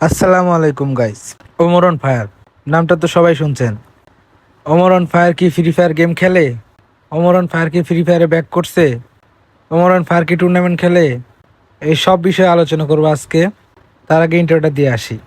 আসসালামু আলাইকুম guys. Omar on fire নামটা তো সবাই শুনছেন। ওমর অন ফায়ার কি ফ্রি ফায়ার গেম খেলে? ওমর অন ফায়ার কি ফ্রি ফায়ারে ব্যাক করছে? ওমর অন ফায়ার কি টুর্নামেন্ট খেলে? এই সব বিষয়ে আলোচনা করবো আজকে। তার আগে ইন্টারভিউটা দিয়ে আসি।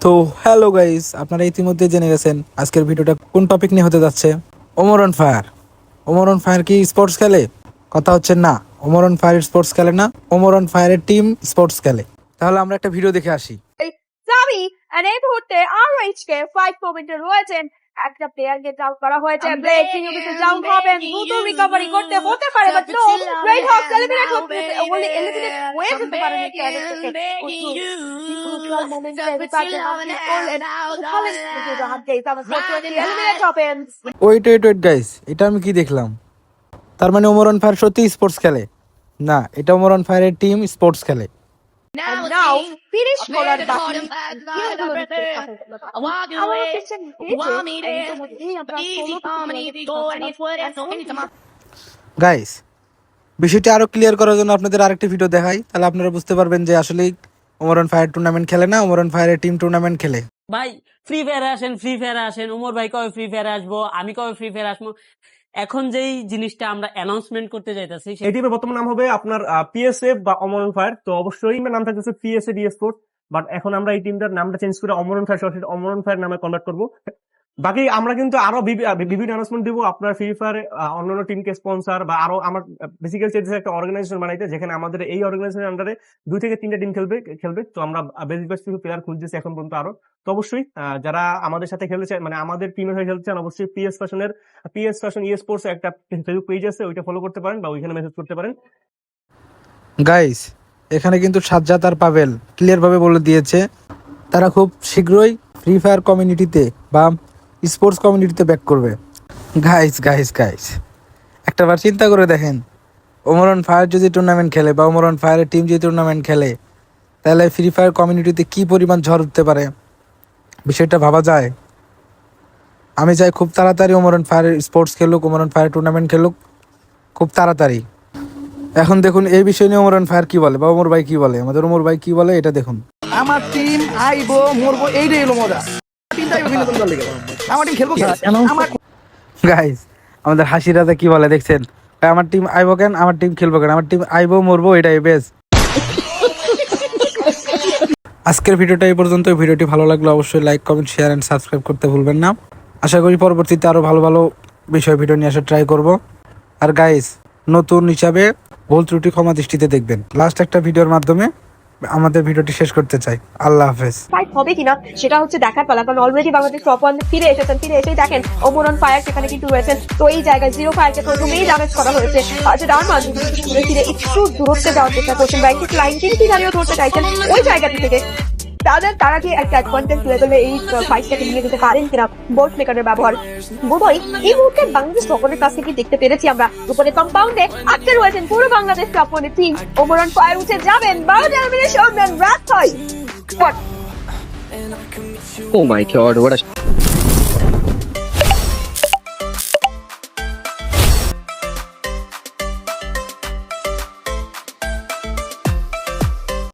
তো হ্যালো গাইস, আপনারা ইতিমধ্যে জেনে গেছেন আজকের ভিডিওটা কোন টপিক নিয়ে হতে যাচ্ছে। Omar on fire. Omar on fire কি স্পোর্টস খেলে? কথা হচ্ছে না, ওমর অন ফায়ার স্পোর্টস খেলে না, ওমর অন ফায়ারের টিম স্পোর্টস খেলে। তাহলে আমরা একটা ভিডিও দেখে আসি। সামি আর এই মুহূর্তে আরএইচ কে 5 পয়েন্টে রয়েছেন। একটা প্লেয়ারকে ডাউন করা হয়েছে। ব্লেড কিংবিতে ডাউন হবেন, দ্রুত রিকভারি করতে হতে পারে, but no, red hawk eliminate হতে ওনলি এলিমিনেট হয়ে যেতে পারে ওয়েট ওয়েট ওয়েট গাইস, এটা আমি কি দেখলাম? তার মানে ওমর অন ফায়ার সত্যি স্পোর্টস খেলে না? এটা ওমর অন ফায়ারের টিম স্পোর্টস খেলে। And now, finish করার বাকি গাইস, বিষয়টি আরো ক্লিয়ার করার জন্য আপনাদের আরেকটি ভিডিও দেখাই, তাহলে আপনারা বুঝতে পারবেন যে আসলে ওমর অন ফায়ার টুর্নামেন্ট খেলে না, ওমর অন ফায়ারের টিম টুর্নামেন্ট খেলে। ভাই ফ্রি ফায়ারে আসেন, ফ্রি ফায়ারে আসেন। উমর ভাই কবে ফ্রি ফায়ারে আসবো, আমি কবে ফ্রি ফায়ারে আসবো। এখন যেই জিনিসটা আমরা অ্যানাউন্সমেন্ট করতে যাইতাছি, এই টিমের বর্তমান নাম হবে আপনার পিএসএফ বা অমর অন ফায়ার। তো অবশ্যই নাম থাকতেছে পিএসএফ স্পোর্টস, বাট এখন আমরা এই টিমটার নামটা চেঞ্জ করে অমর অন ফায়ার, সরাসরি অমর অন ফায়ার নামে কনভার্ট করবো। বাকি আমরা কিন্তু আরো বিভিন্ন অ্যানাউন্সমেন্ট দিব আপনার ফ্রি ফায়ার অন্যান্য টিমকে স্পন্সর বা আরো আমার বেসিক্যালি চাইতেছে একটা অর্গানাইজেশন বানাইতে, যেখানে আমাদের এই অর্গানাইজেশনের আন্ডারে 2 থেকে 3টা টিম খেলবে। তো আমরা বেসিক প্লেয়ার খুঁজতেছি এখন পর্যন্ত আরো। তো অবশ্যই যারা আমাদের সাথে খেলতে চান, মানে আমাদের টিমের হয়ে খেলতে চান, অবশ্যই পিএস ফ্যাশন ই স্পোর্টস একটা ফেসবুক পেজ আছে, ওইটা ফলো করতে পারেন বা ওইখানে মেসেজ করতে পারেন। গাইস, এখানে কিন্তু সাজ্জাদ আর পাভেল ক্লিয়ার ভাবে বলে দিয়েছে তারা খুব শীঘ্রই ফ্রি ফায়ার কমিউনিটিতে বা স্পোর্টস কমিউনিটিতে ব্যাক করবে। গাইস গাইস গাইস, একটা বার চিন্তা করে দেখেন, ওমর অন ফায়ার যদি টুর্নামেন্ট খেলে বা ওমর অন ফায়ারের টিম যদি টুর্নামেন্ট খেলে, তাহলে ফ্রি ফায়ার কমিউনিটিতে কি পরিমাণ ঝড় উঠতে পারে, বিষয়টা ভাবা যায়। আমি চাই খুব তাড়াতাড়ি ওমর অন ফায়ার স্পোর্টস খেলুক, ওমর অন ফায়ার টুর্নামেন্ট খেলুক খুব তাড়াতাড়ি। এখন দেখুন এই বিষয় নিয়ে ওমর অন ফায়ার কি বলে বা ওমর ভাই কি বলে, আমাদের ওমর ভাই কি বলে এটা দেখুন। আমার টিম আইবো মরবো, এইটাই হলো মজা। টিমটা আইবো বিনোদন করার লেগে। আমার টিম খেলবো কেন? আমার গাইস, আমাদের হাসি রাজা কি বলে দেখছেন? ভাই আমার টিম আইবো কেন, আমার টিম খেলবো কেন, আমার টিম আইবো মরবো, এটাই বেশ। আজকের ভিডিওটা এই পর্যন্ত। ভিডিওটি ভালো লাগলে অবশ্যই like, comment, share and subscribe করতে ভুলবেন না। আশা করি পরবর্তীতে আরো ভালো ভালো বিষয় ভিডিও নিয়ে আসার ট্রাই করব। আর গাইস, নতুন হিসাবে ভুল ত্রুটি ক্ষমা দৃষ্টিতে দেখবেন। লাস্ট একটা ভিডিওর মাধ্যমে আমাদের ভিডিওটি শেষ করতে চাই। আল্লাহ হাফেজ। ফাইট হবে কিনা সেটা হচ্ছে দেখার পালা, কারণ অলরেডি বাংলাদেশ টপ 1 ফিরে এসেছেন। ফিরে এসেই দেখেন ওমর অন ফায়ার সেখানে কিন্তু রয়েছেন। তো এই জায়গায় জিরো ফায়ারকে প্রথমেই ড্যামেজ করা হয়েছে। যে ডান মাঝে ঘুরে ফিরে একটু দূরত্বে যাওয়ার চেষ্টা করছেন, ব্যাংকিং লাইন কিন্তু জানিয়ে ধরতে চাইছেন ওই জায়গাটি থেকে। তারা কি একটা অ্যাডভান্টেজ লেভেলে এই ফাইটটাকে নিয়ে যেতে পারেন কিনা, বোল্ট মেকারের ব্যবহার বোধহয় এই মুহূর্তে বাংলাদেশ সকলের কাছ থেকে দেখতে পেরেছি আমরা। উপরে কম্পাউন্ডে আটকে রয়েছেন পুরো Bangladesh top 1 team. Omar on fire উঠে যাবেন, 12 এলিমিনেশন রাত হয়। Oh my god, what a